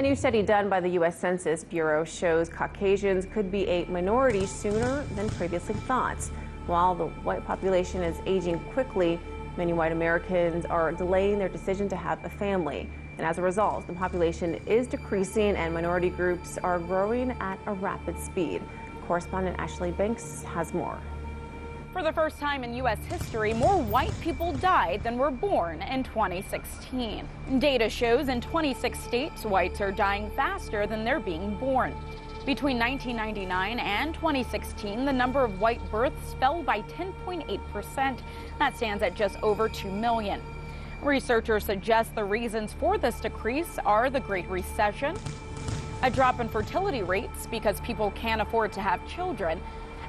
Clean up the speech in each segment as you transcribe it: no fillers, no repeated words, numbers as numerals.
A new study done by the U.S. Census Bureau shows Caucasians could be a minority sooner than previously thought. While the white population is aging quickly, many white Americans are delaying their decision to have a family. And as a result, the population is decreasing and minority groups are growing at a rapid speed. Correspondent Ashley Banks has more. For the first time in U.S. history, more white people died than were born in 2016. Data shows in 26 states, whites are dying faster than they're being born. Between 1999 and 2016, the number of white births fell by 10.8%. That stands at just over 2 million. Researchers suggest the reasons for this decrease are the Great Recession, a drop in fertility rates because people can't afford to have children,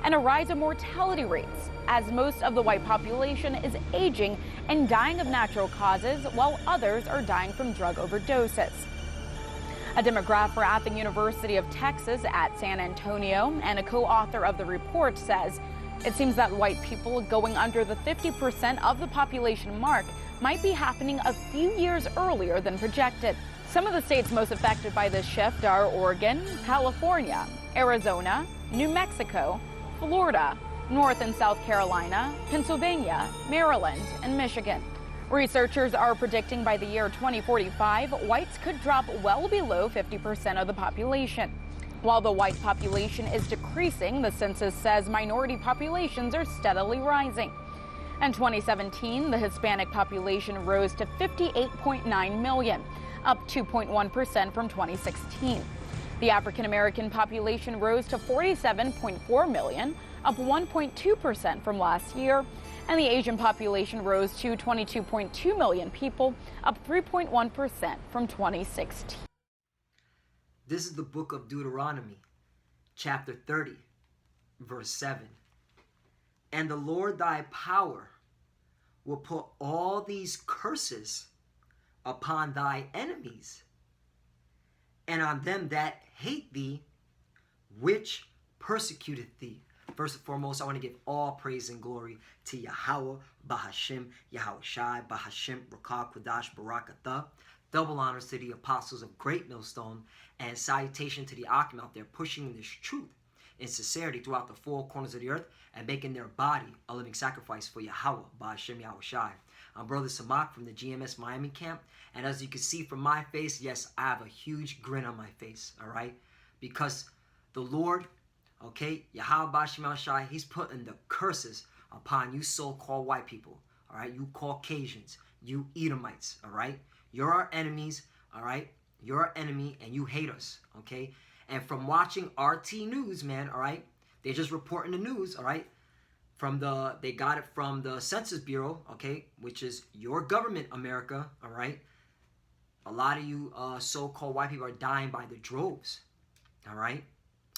and a rise in mortality rates, as most of the white population is aging and dying of natural causes, while others are dying from drug overdoses. A demographer at the University of Texas at San Antonio and a co-author of the report says it seems that white people going under the 50% of the population mark might be happening a few years earlier than projected. Some of the states most affected by this shift are Oregon, California, Arizona, New Mexico, Florida, North and South Carolina, Pennsylvania, Maryland, and Michigan. Researchers are predicting by the year 2045, whites could drop well below 50% of the population. While the white population is decreasing, the census says minority populations are steadily rising. In 2017, the Hispanic population rose to 58.9 million, up 2.1% from 2016. The African American population rose to 47.4 million, up 1.2% from last year, and the Asian population rose to 22.2 million people, up 3.1% from 2016. This is the book of Deuteronomy, chapter 30, verse 7. And the Lord thy power will put all these curses upon thy enemies, and on them that hate thee, which persecuted thee. First and foremost, I want to give all praise and glory to Yahweh, Bahashim, Yahweh Shai, Bahashim, Rakah, Quadash, Barakatah. Double honors to the apostles of Great Millstone, and salutation to the Akim out there pushing this truth in sincerity throughout the four corners of the earth and making their body a living sacrifice for Yahweh, Bahashim, Yahweh Shai. I'm Brother Samak from the GMS Miami camp, and as you can see from my face, yes, I have a huge grin on my face, all right? Because the Lord, okay, Yahweh, Bahashim, Yahweh Shai, he's putting the curses upon you so-called white people, all right? You Caucasians, you Edomites, all right? You're our enemies, all right? You're our enemy, and you hate us, okay? And from watching RT News, man, all right? They're just reporting the news, all right? They got it from the Census Bureau, okay? Which is your government, America, all right? A lot of you so-called white people are dying by the droves, all right?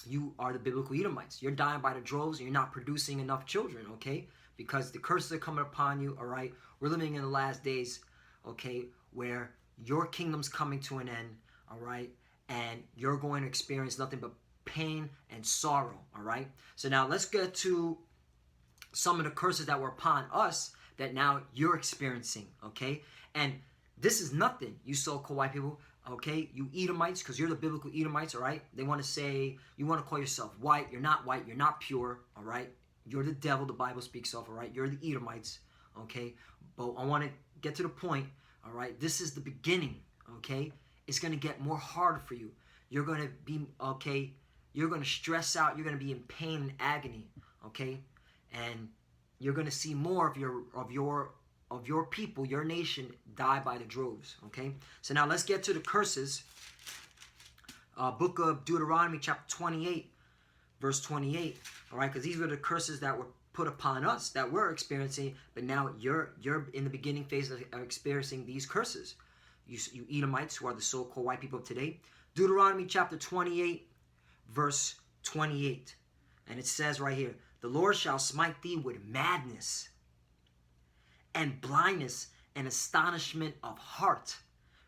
You are the biblical Edomites. You're dying by the droves, and you're not producing enough children, okay? Because the curses are coming upon you, all right? We're living in the last days, okay, where your kingdom's coming to an end, all right? And you're going to experience nothing but pain and sorrow, all right? So now let's get to some of the curses that were upon us that now you're experiencing, okay? And this is nothing, you so-called white people, okay? You Edomites, because you're the biblical Edomites, all right? They want to say, you want to call yourself white. You're not white. You're not pure, all right? You're the devil the Bible speaks of, all right? You're the Edomites, okay? But I want to get to the point. All right, this is the beginning, okay? It's going to get more harder for you. You're going to be, okay, you're going to stress out. You're going to be in pain and agony, okay? And you're going to see more of your people, your nation, die by the droves, okay? So now let's get to the curses. Book of Deuteronomy, chapter 28, verse 28, all right? Because these were the curses that were put upon us that we're experiencing, but now you're in the beginning phase of experiencing these curses. You Edomites, who are the so-called white people of today. Deuteronomy chapter 28, verse 28. And it says right here, the Lord shall smite thee with madness and blindness and astonishment of heart.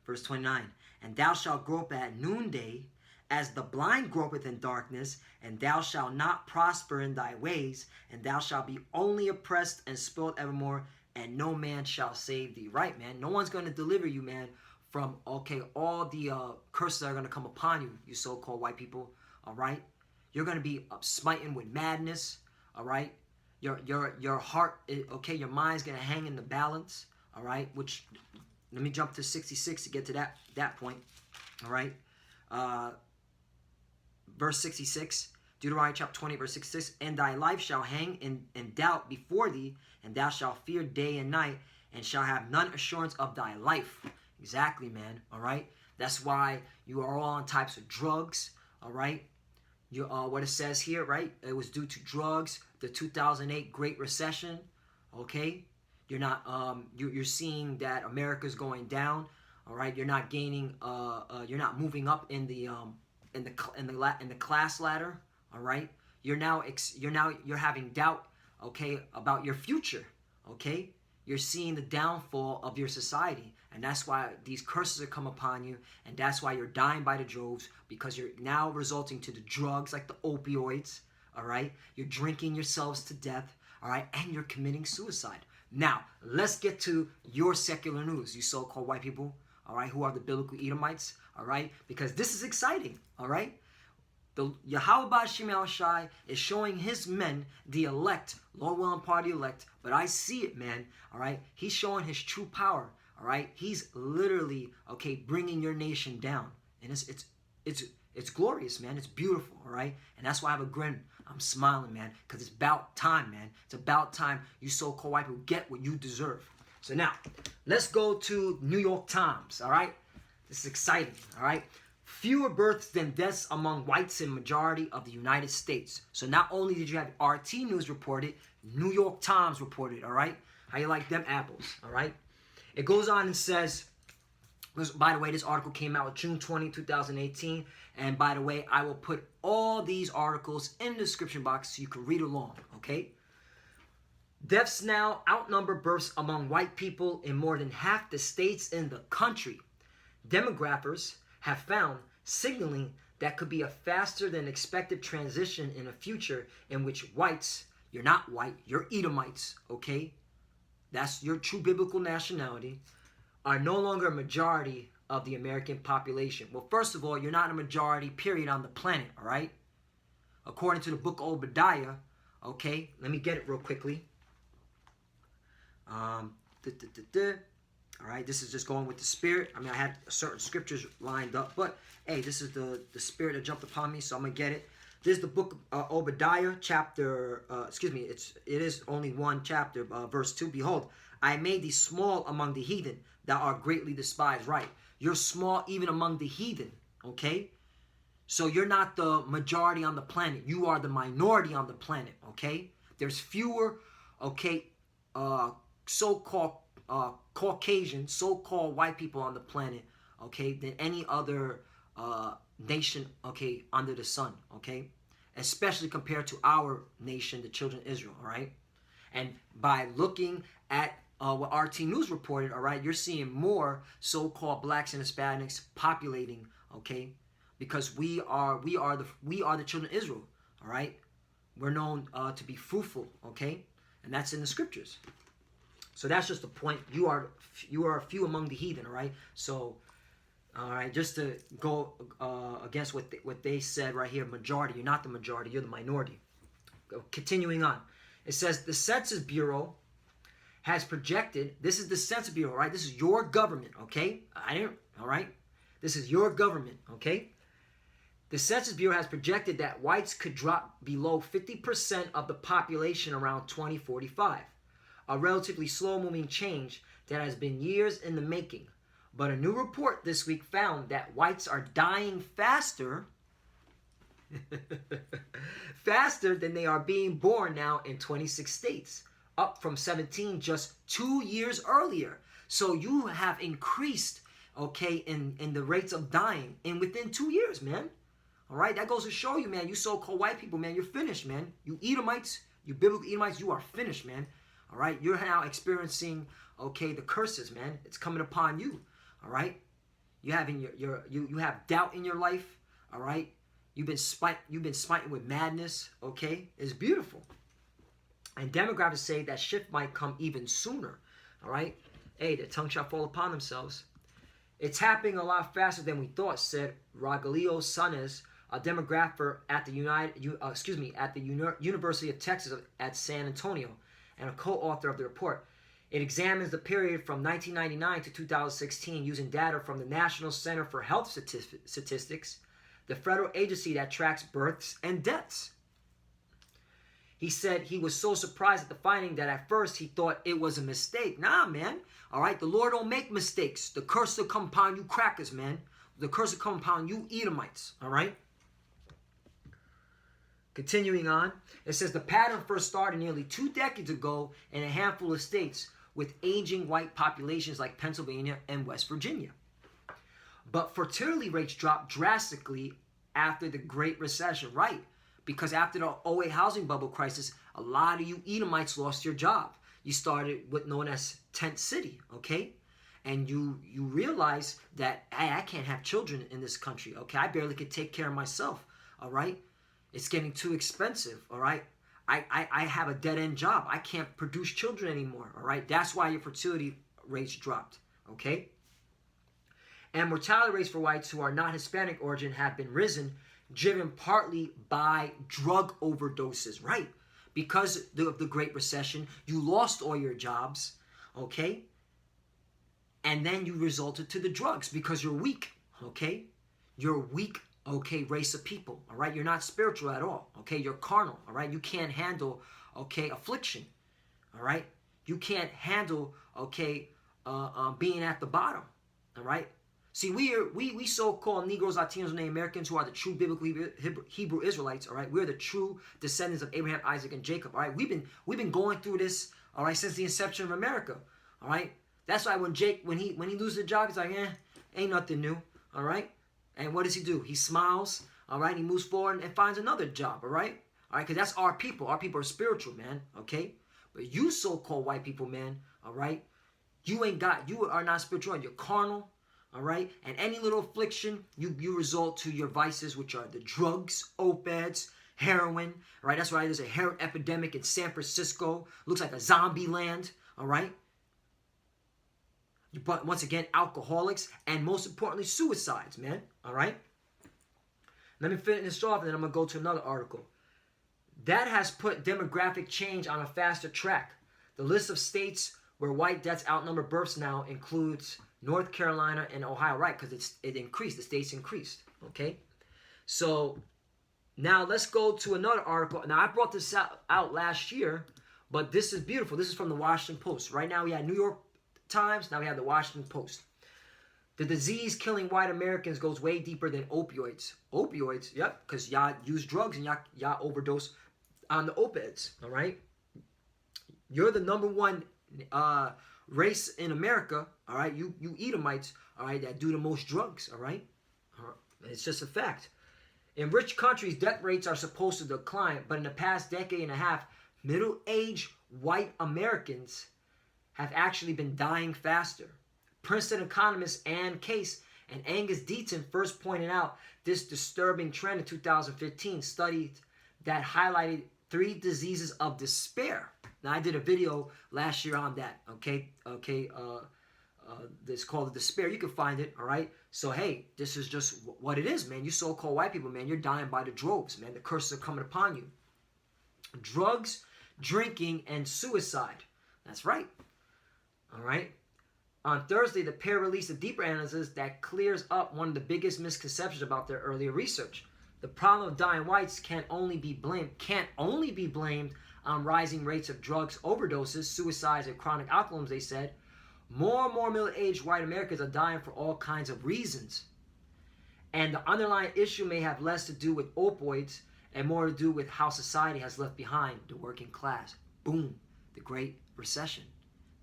Verse 29. And thou shalt grope at noonday, as the blind gropeth in darkness, and thou shalt not prosper in thy ways, and thou shalt be only oppressed and spoiled evermore, and no man shall save thee. Right, man? No one's going to deliver you, man, from, okay, all the curses that are going to come upon you, you so-called white people, all right? You're going to be smitten with madness, all right? Your heart, okay, your mind's going to hang in the balance, all right? Which, let me jump to 66 to get to that point, all right? Verse 66, Deuteronomy chapter 20, verse 66, and thy life shall hang in doubt before thee, and thou shalt fear day and night, and shall have none assurance of thy life. Exactly, man, all right? That's why you are all on types of drugs, all right? You, what it says here, right? It was due to drugs, the 2008 Great Recession, okay? You're not, you're seeing that America's going down, all right? You're not gaining, you're not moving up in the class ladder, all right? You're having doubt, okay, about your future, okay? You're seeing the downfall of your society, and that's why these curses are come upon you, and that's why you're dying by the droves, because you're now resulting to the drugs like the opioids, all right? You're drinking yourselves to death, all right? And you're committing suicide. Now, let's get to your secular news, you so-called white people, all right, who are the biblical Edomites, all right? Because this is exciting, all right? The Yahweh Ba'Shem Yahushai is showing his men, the elect, Lord willing party elect, but I see it, man, all right? He's showing his true power, all right? He's literally, okay, bringing your nation down. And it's glorious, man. It's beautiful, all right? And that's why I have a grin. I'm smiling, man, because it's about time, man. It's about time you so-called white people get what you deserve. So now, let's go to New York Times, all right? This is exciting, all right? Fewer births than deaths among whites in majority of the United States. So not only did you have RT News reported, New York Times reported, all right? How you like them apples, all right? It goes on and says, by the way, this article came out June 20, 2018. And by the way, I will put all these articles in the description box so you can read along, okay? Deaths now outnumber births among white people in more than half the states in the country. Demographers have found signaling that could be a faster than expected transition in a future in which whites, you're not white, you're Edomites, okay? That's your true biblical nationality, are no longer a majority of the American population. Well, first of all, you're not a majority, period, on the planet, all right? According to the book of Obadiah, okay? Let me get it real quickly. All right, this is just going with the spirit. I mean, I had certain scriptures lined up, but hey, this is the spirit that jumped upon me, so I'm gonna get it. This is the book of Obadiah, chapter. It is only one chapter, verse 2. Behold, I made thee small among the heathen; thou art greatly despised. Right, you're small even among the heathen. Okay, so you're not the majority on the planet. You are the minority on the planet. Okay, there's fewer. Okay, so-called Caucasian, so-called white people on the planet, okay, than any other nation, okay, under the sun, okay, especially compared to our nation, the children of Israel, all right? And by looking at what RT News reported, all right, you're seeing more so-called blacks and Hispanics populating, okay, because we are the children of Israel, all right? We're known to be fruitful, okay, and that's in the scriptures. So that's just the point. You are few among the heathen, all right? So, all right, just to go against what they said right here, majority. You're not the majority. You're the minority. Continuing on. It says the Census Bureau has projected. This is the Census Bureau, right? This is your government, okay? All right? This is your government, okay? The Census Bureau has projected that whites could drop below 50% of the population around 2045. A relatively slow-moving change that has been years in the making. But a new report this week found that whites are dying faster than they are being born now in 26 states, up from 17 just 2 years earlier. So you have increased, okay, in the rates of dying within 2 years, man. All right, that goes to show you, man, you so-called white people, man, you're finished, man. You Edomites, you biblical Edomites, you are finished, man. All right, you're now experiencing, okay, the curses, man. It's coming upon you. All right, you have doubt in your life. All right, you've been smitten with madness. Okay, it's beautiful. And demographers say that shift might come even sooner. All right, hey, their tongue shall fall upon themselves. It's happening a lot faster than we thought, said Rogelio Sanes, a demographer at the University of Texas at San Antonio, and a co-author of the report. It examines the period from 1999 to 2016 using data from the National Center for Health Statistics, the federal agency that tracks births and deaths. He said he was so surprised at the finding that at first he thought it was a mistake. Nah, man. All right, the Lord don't make mistakes. The curse will come upon you crackers, man. The curse will come upon you Edomites, all right? Continuing on, it says the pattern first started nearly 2 decades ago in a handful of states with aging white populations like Pennsylvania and West Virginia. But fertility rates dropped drastically after the Great Recession, right? Because after the 2008 housing bubble crisis, a lot of you Edomites lost your job. You started what's known as tent city, okay? And you realize that, hey, I can't have children in this country, okay? I barely could take care of myself, all right? It's getting too expensive, all right? I have a dead-end job. I can't produce children anymore, all right? That's why your fertility rates dropped, okay? And mortality rates for whites who are not Hispanic origin have been risen, driven partly by drug overdoses, right? Because of the Great Recession, you lost all your jobs, okay? And then you resulted to the drugs because you're weak, okay? You're weak, okay, race of people, all right? You're not spiritual at all, okay? You're carnal, all right? You can't handle, okay, affliction, all right? You can't handle, okay, being at the bottom, all right? See, we so-called Negroes, Latinos, and Native Americans who are the true biblical Hebrew Israelites, all right? We're the true descendants of Abraham, Isaac, and Jacob, all right? We've been going through this, all right, since the inception of America, all right? That's why when he loses a job, he's like, ain't nothing new, all right? And what does he do? He smiles, all right? He moves forward and finds another job, all right? All right, because that's our people. Our people are spiritual, man, okay? But you so-called white people, man, all right? You are not spiritual. You're carnal, all right? And any little affliction, you result to your vices, which are the drugs, opiates, heroin, all right? That's why there's a heroin epidemic in San Francisco. Looks like a zombie land, all right? But once again, alcoholics, and most importantly, suicides, man, all right? Let me finish this off, and then I'm going to go to another article. That has put demographic change on a faster track. The list of states where white deaths outnumber births now includes North Carolina and Ohio, right? Because it increased. The states increased, okay? So now let's go to another article. Now, I brought this out last year, but this is beautiful. This is from the Washington Post. Right now, we have New York Times. Now we have the Washington Post. The disease killing white Americans goes way deeper than opioids. Opioids, yep, because y'all use drugs and y'all overdose on the opiates, all right? You're the number one race in America, all right? You Edomites, all right, that do the most drugs, all right? It's just a fact. In rich countries, death rates are supposed to decline, but in the past decade and a half, middle-aged white Americans have actually been dying faster. Princeton economists Ann Case and Angus Deaton first pointed out this disturbing trend in 2015 study that highlighted 3 diseases of despair. Now, I did a video last year on that, okay? It's called The Despair. You can find it, all right? So, hey, this is just what it is, man. You so-called white people, man, you're dying by the droves, man. The curses are coming upon you. Drugs, drinking, and suicide. That's right. All right. On Thursday, the pair released a deeper analysis that clears up one of the biggest misconceptions about their earlier research. The problem of dying whites can't only be blamed on rising rates of drugs overdoses, suicides, and chronic alcoholism, they said. More and more middle-aged white Americans are dying for all kinds of reasons. And the underlying issue may have less to do with opioids and more to do with how society has left behind the working class. Boom. The Great Recession.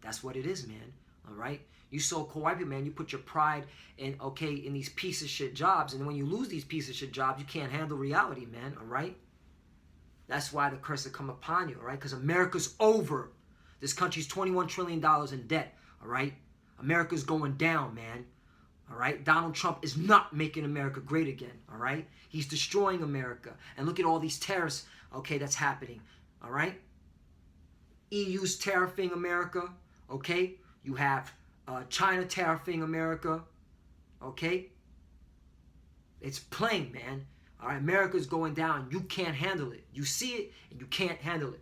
That's what it is, man. All right? You so-called white people, man, you put your pride in these piece of shit jobs. And when you lose these piece of shit jobs, you can't handle reality, man. All right? That's why the curse will come upon you, all right? Because America's over. This country's $21 trillion in debt, all right? America's going down, man. All right? Donald Trump is not making America great again, all right? He's destroying America. And look at all these tariffs, okay, that's happening, all right? EU's tariffing America. Okay, you have China tariffing America, okay? It's plain, man. All right, America's going down. You can't handle it. You see it, and you can't handle it.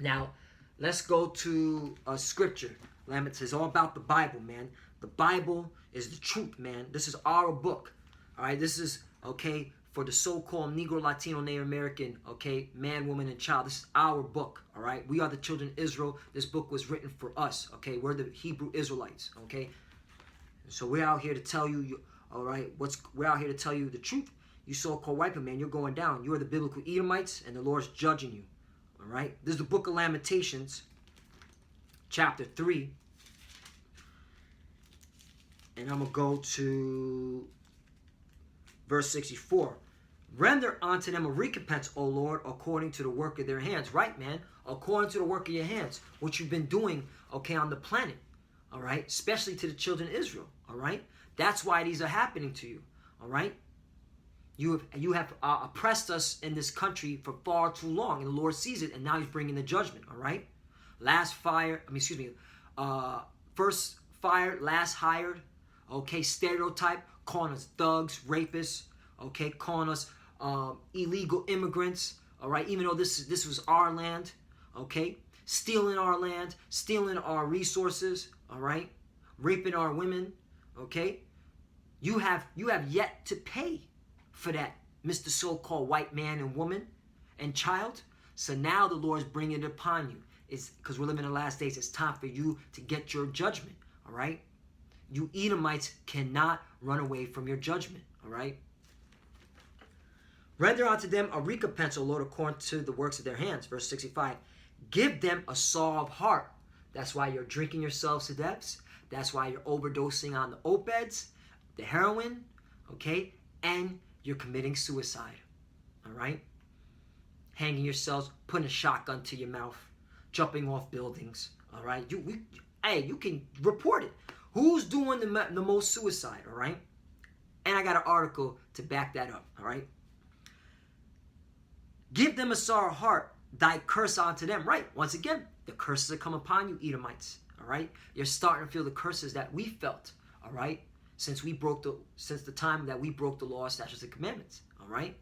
Now, let's go to a scripture. It's all about the Bible, man. The Bible is the truth, man. This is our book. All right, this is, okay, for the so-called Negro, Latino, Native American, okay, man, woman, and child. This is our book, all right? We are the children of Israel. This book was written for us, okay? We're the Hebrew Israelites, okay? So we're out here to tell you, all right, we're out here to tell you the truth. You so-called white people, man, you're going down. You are the biblical Edomites, and the Lord's judging you, all right? This is the book of Lamentations, chapter 3. And I'm going to go to verse 64. Render unto them a recompense, O Lord, according to the work of their hands. Right, man? According to the work of your hands. What you've been doing, okay, on the planet. All right? Especially to the children of Israel. All right? That's why these are happening to you. All right? You have oppressed us in this country for far too long. And the Lord sees it, and now he's bringing the judgment. All right? First fired, last hired. Okay? Stereotype. Calling us thugs, rapists. Okay? Calling us illegal immigrants, all right, even though this was our land, okay, stealing our land, stealing our resources, all right, raping our women, okay, you have yet to pay for that, Mr. So-called white man and woman and child. So now the Lord's bringing it upon you. It's because we're living in the last days. It's time for you to get your judgment, all right. You Edomites cannot run away from your judgment, all right. Render unto them a recompense, O Lord, according to the works of their hands. Verse 65. Give them a sour of heart. That's why you're drinking yourselves to deaths. That's why you're overdosing on the opioids, the heroin, okay? And you're committing suicide, all right? Hanging yourselves, putting a shotgun to your mouth, jumping off buildings, all right? You can report it. Who's doing the most suicide, all right? And I got an article to back that up, all right? Give them a sour heart, thy curse unto them. Right, once again, the curses that come upon you, Edomites. All right, you're starting to feel the curses that we felt. All right, since the time that we broke the law, statutes, and commandments. All right,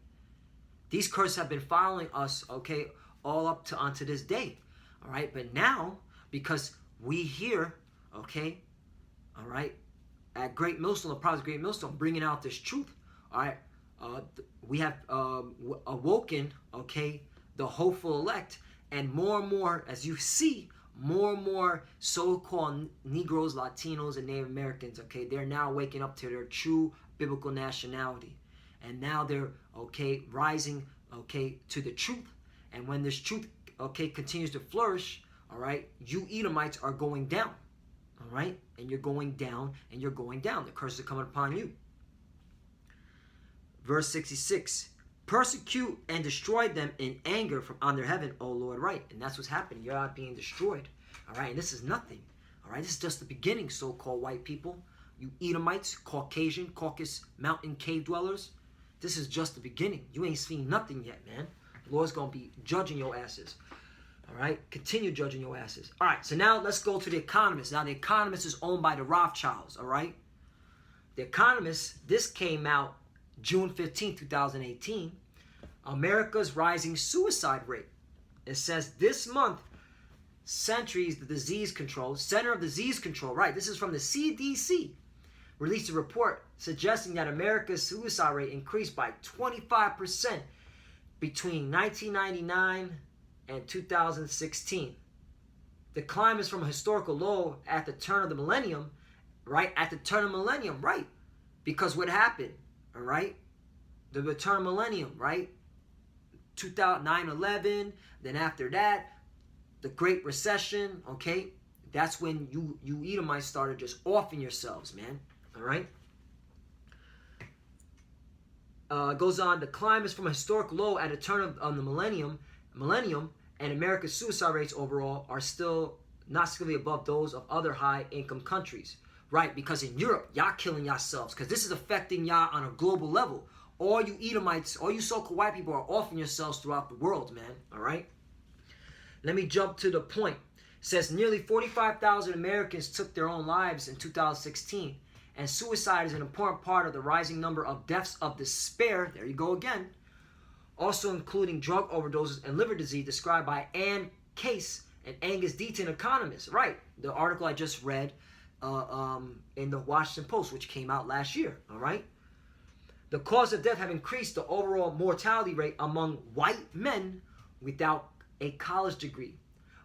these curses have been following us. Okay, all up to unto this day. All right, but now because we here, okay, all right, at Great Millstone, the Prophet's Great Millstone, bringing out this truth. All right. We have awoken, okay, the hopeful elect, and more, as you see, more and more so-called Negroes, Latinos, and Native Americans, okay, they're now waking up to their true biblical nationality, and now they're, okay, rising, okay, to the truth, and when this truth, okay, continues to flourish, all right, you Edomites are going down, all right, and you're going down, and you're going down. The curses are coming upon you. Verse 66, persecute and destroy them in anger from under heaven, O Lord, right? And that's what's happening. You're out being destroyed, all right? And this is nothing, all right? This is just the beginning, so-called white people. You Edomites, Caucasian, Caucasus mountain cave dwellers. This is just the beginning. You ain't seen nothing yet, man. The Lord's going to be judging your asses, all right? Continue judging your asses. All right, so now let's go to The Economist. Now, The Economist is owned by the Rothschilds, all right? The Economist, this came out June 15, 2018, America's rising suicide rate. It says this month, Center of Disease Control, right, this is from the CDC, released a report suggesting that America's suicide rate increased by 25% between 1999 and 2016. The climb is from a historical low at the turn of the millennium, right, because what happened? All right, the return of millennium, right? 9/11. Then after that, the Great Recession. Okay, that's when you Edomites started just offing yourselves, man. All right. It goes on. The climb is from a historic low at a turn of the millennium, and America's suicide rates overall are still not significantly above those of other high-income countries. Right, because in Europe, y'all killing yourselves, because this is affecting y'all on a global level. All you Edomites, all you so-called white people are offing yourselves throughout the world, man, all right? Let me jump to the point. It says nearly 45,000 Americans took their own lives in 2016, And suicide is an important part of the rising number of deaths of despair, there you go again, also including drug overdoses and liver disease, described by Ann Case and Angus Deaton, economists. Right, the article I just read in the Washington Post, which came out last year, all right? The cause of death have increased the overall mortality rate among white men without a college degree.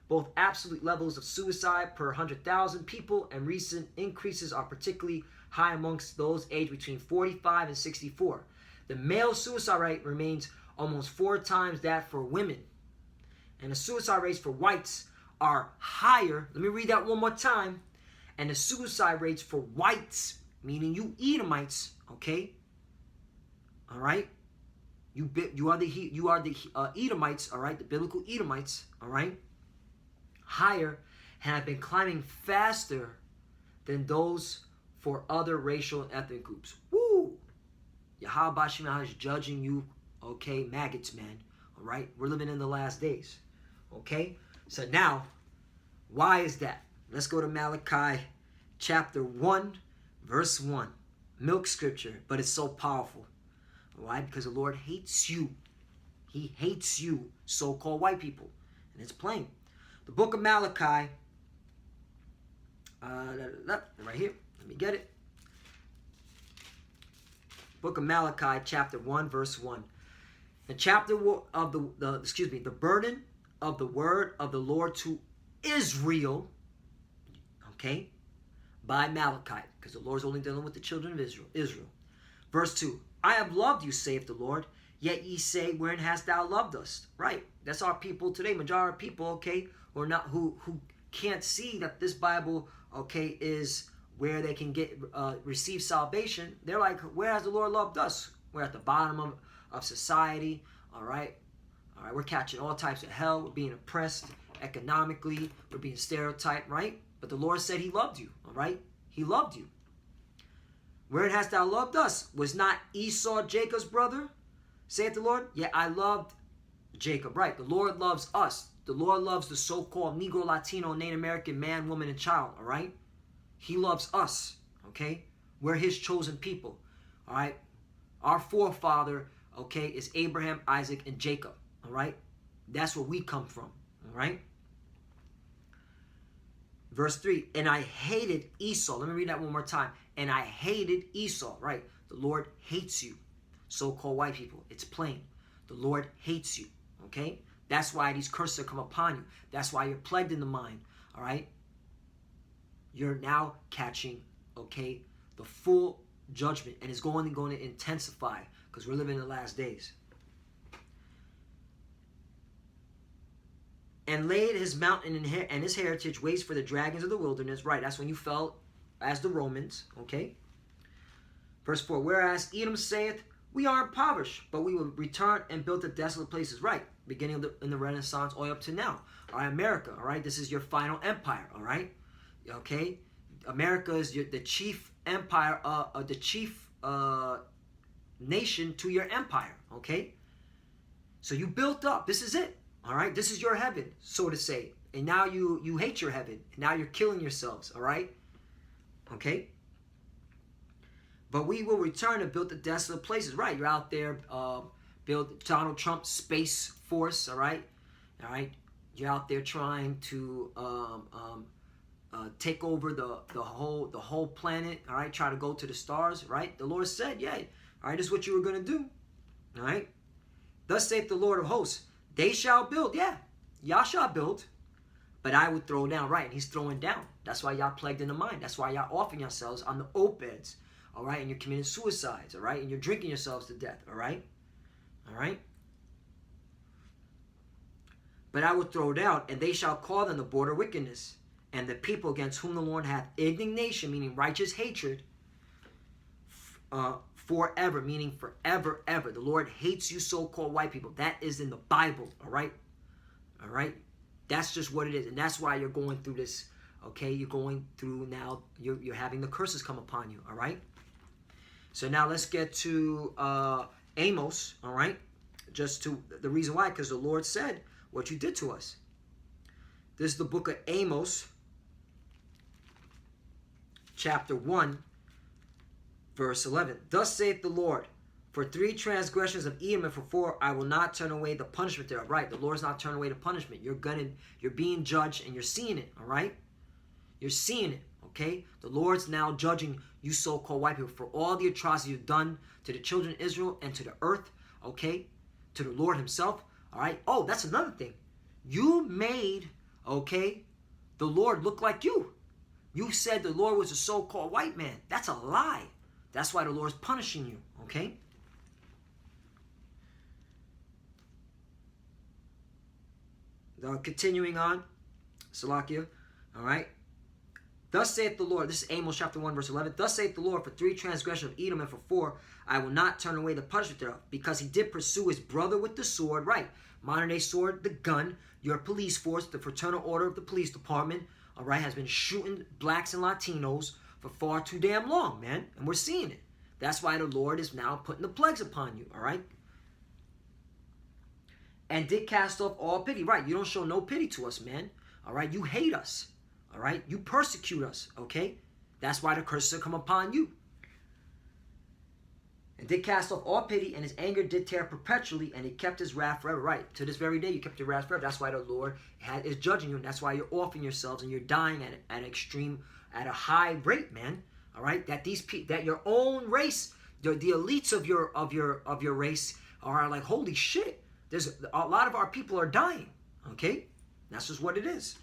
Both absolute levels of suicide per 100,000 people and recent increases are particularly high amongst those aged between 45 and 64. The male suicide rate remains almost 4 times that for women. And the suicide rates for whites are higher. Let me read that one more time. And the suicide rates for whites, meaning you Edomites, okay? All right? You are the Edomites, all right? The biblical Edomites, all right? Higher and have been climbing faster than those for other racial and ethnic groups. Woo! Yahweh Shemah is judging you, okay, maggots, man. All right? We're living in the last days. Okay? So now, why is that? Let's go to Malachi chapter 1, verse 1. Milk scripture, but it's so powerful. Why? Because the Lord hates you. He hates you, so-called white people. And it's plain. The book of Malachi, right here. Let me get it. Book of Malachi, chapter 1, verse 1. The chapter of the burden of the word of the Lord to Israel, okay, by Malachi, because the Lord's only dealing with the children of Israel. Verse 2, I have loved you, saith the Lord, yet ye say, wherein hast thou loved us? Right, that's our people today, majority of people, okay, who can't see that this Bible, okay, is where they can get receive salvation. They're like, where has the Lord loved us? We're at the bottom of society, all right? All right, we're catching all types of hell. We're being oppressed economically. We're being stereotyped, right? But the Lord said he loved you, all right? He loved you. Wherein hast thou loved us? Was not Esau Jacob's brother? Saith the Lord. Yet I loved Jacob. Right, the Lord loves us. The Lord loves the so-called Negro, Latino, Native American man, woman, and child, all right? He loves us, okay? We're his chosen people, all right? Our forefather, okay, is Abraham, Isaac, and Jacob, all right? That's where we come from, all right? Verse 3, and I hated Esau. Let me read that one more time. And I hated Esau, right? The Lord hates you, so-called white people. It's plain. The Lord hates you, okay? That's why these curses come upon you. That's why you're plagued in the mind, all right? You're now catching, okay, the full judgment. And it's going to intensify because we're living in the last days. And laid his mountain and his heritage waste for the dragons of the wilderness. Right, that's when you fell as the Romans, okay? Verse 4, whereas Edom saith, we are impoverished, but we will return and build the desolate places. Right, beginning in the Renaissance all up to now. All right, America, all right? This is your final empire, all right? Okay? America is the chief empire, the chief nation to your empire, okay? So you built up. This is it, all right? This is your heaven, so to say. And now you hate your heaven. Now you're killing yourselves, all right? Okay? But we will return and build the desolate places. Right, you're out there, build Donald Trump's Space Force, all right? All right? You're out there trying to take over the whole planet, all right? Try to go to the stars, right? The Lord said, yeah, all right, this is what you were going to do, all right? Thus saith the Lord of hosts, they shall build, yeah, y'all shall build, but I would throw down, right? And he's throwing down. That's why y'all plagued in the mind. That's why y'all offering yourselves on the oak beds, all right? And you're committing suicides, all right? And you're drinking yourselves to death, all right? All right? But I will throw down, and they shall call them the border wickedness, and the people against whom the Lord hath indignation, meaning righteous hatred, forever, meaning forever, ever. The Lord hates you so-called white people. That is in the Bible, all right? All right? That's just what it is, and that's why you're going through this, okay? You're going through now, you're having the curses come upon you, all right? So now let's get to Amos, all right? Just to the reason why, because the Lord said what you did to us. This is the book of Amos, chapter 1, verse 11. Thus saith the Lord, for 3 transgressions of Edom, and for 4 I will not turn away the punishment thereof. Right, the Lord's not turning away the punishment. You're being judged, and you're seeing it. All right, you're seeing it. Okay, the Lord's now judging you so-called white people for all the atrocities you've done to the children of Israel and to the earth. Okay, to the Lord Himself. All right. Oh, that's another thing. You made, okay, the Lord look like you. You said the Lord was a so-called white man. That's a lie. That's why the Lord's punishing you. Okay. Continuing on, Salakia, all right. Thus saith the Lord, this is Amos chapter 1, verse 11. Thus saith the Lord, for 3 transgressions of Edom, and for 4 I will not turn away the punishment thereof, because he did pursue his brother with the sword, right? Modern day sword, the gun, your police force, the fraternal order of the police department, all right, has been shooting blacks and Latinos for far too damn long, man. And we're seeing it. That's why the Lord is now putting the plagues upon you, all right? And did cast off all pity. Right, you don't show no pity to us, man. All right, you hate us. All right, you persecute us, okay? That's why the curses will come upon you. And did cast off all pity, and his anger did tear perpetually, and he kept his wrath forever. Right, to this very day, you kept your wrath forever. That's why the Lord is judging you, and that's why you're offing yourselves, and you're dying at a high rate, man. All right, that your own race, the elites of your race are like, holy shit. There's a lot of our people are dying, okay? That's just what it is.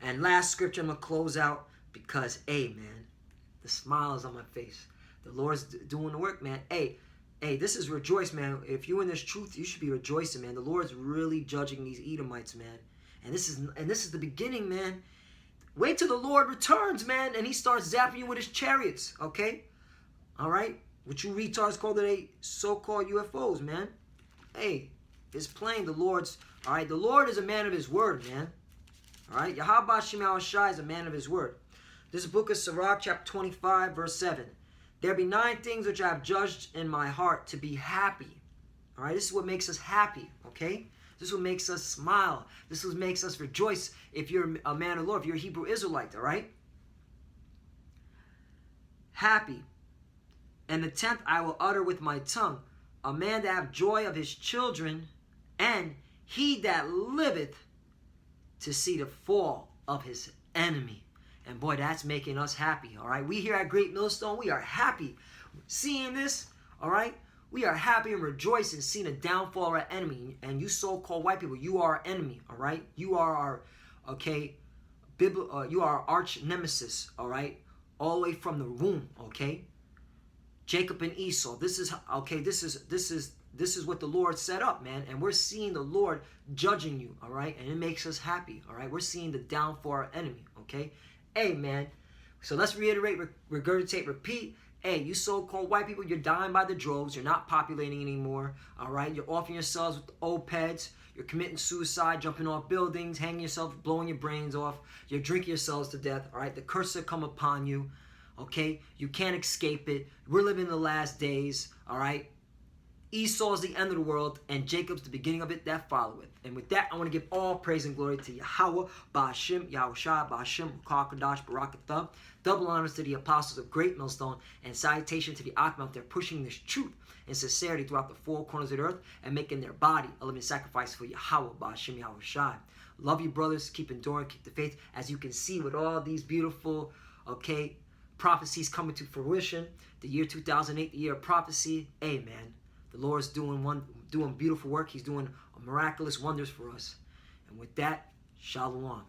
And last scripture, I'm going to close out because, hey, man, the smile is on my face. The Lord's doing the work, man. Hey, this is rejoice, man. If you're in this truth, you should be rejoicing, man. The Lord's really judging these Edomites, man. And this is the beginning, man. Wait till the Lord returns, man, and he starts zapping you with his chariots, okay? All right? What you retards call today so-called UFOs, man. Hey, it's plain the Lord's, all right? The Lord is a man of his word, man. All right? Yahweh Shem Shai is a man of his word. This is book of Sirach, chapter 25, verse 7. There be 9 things which I have judged in my heart to be happy. All right? This is what makes us happy, okay? This is what makes us smile. This is what makes us rejoice if you're a man of the Lord, if you're a Hebrew Israelite, all right? Happy. And the 10th I will utter with my tongue, a man that have joy of his children, and he that liveth to see the fall of his enemy. And boy, that's making us happy, all right? We here at Great Millstone, we are happy seeing this, all right? We are happy and rejoicing seeing the downfall of our enemy. And you so-called white people, you are our enemy, all right? You are our, okay, you are our arch nemesis, all right? All the way from the womb, okay? Jacob and Esau. This is okay. This is what the Lord set up, man. And we're seeing the Lord judging you, all right? And it makes us happy, all right? We're seeing the downfall of our enemy, okay? Hey, man. So let's reiterate, regurgitate, repeat. Hey, you so-called white people, you're dying by the droves. You're not populating anymore, all right? You're offing yourselves with the opeds. You're committing suicide, jumping off buildings, hanging yourself, blowing your brains off. You're drinking yourselves to death, all right? The curse will come upon you. Okay, you can't escape it. We're living in the last days, all right? Esau is the end of the world, and Jacob's the beginning of it that followeth. And with that, I want to give all praise and glory to Yahweh, Ba'ashim, Yahushua, Ba'ashim, Kakadash, Barakatah. Double honors to the apostles of Great Millstone, and salutation to the Akhmel. They're pushing this truth and sincerity throughout the 4 corners of the earth and making their body a living sacrifice for Yahweh, Ba'ashim, Yahushua. Love you, brothers. Keep enduring, keep the faith. As you can see with all these beautiful, okay, prophecies coming to fruition. The year 2008, the year of prophecy. Amen. The Lord's doing beautiful work. He's doing miraculous wonders for us. And with that, shalom.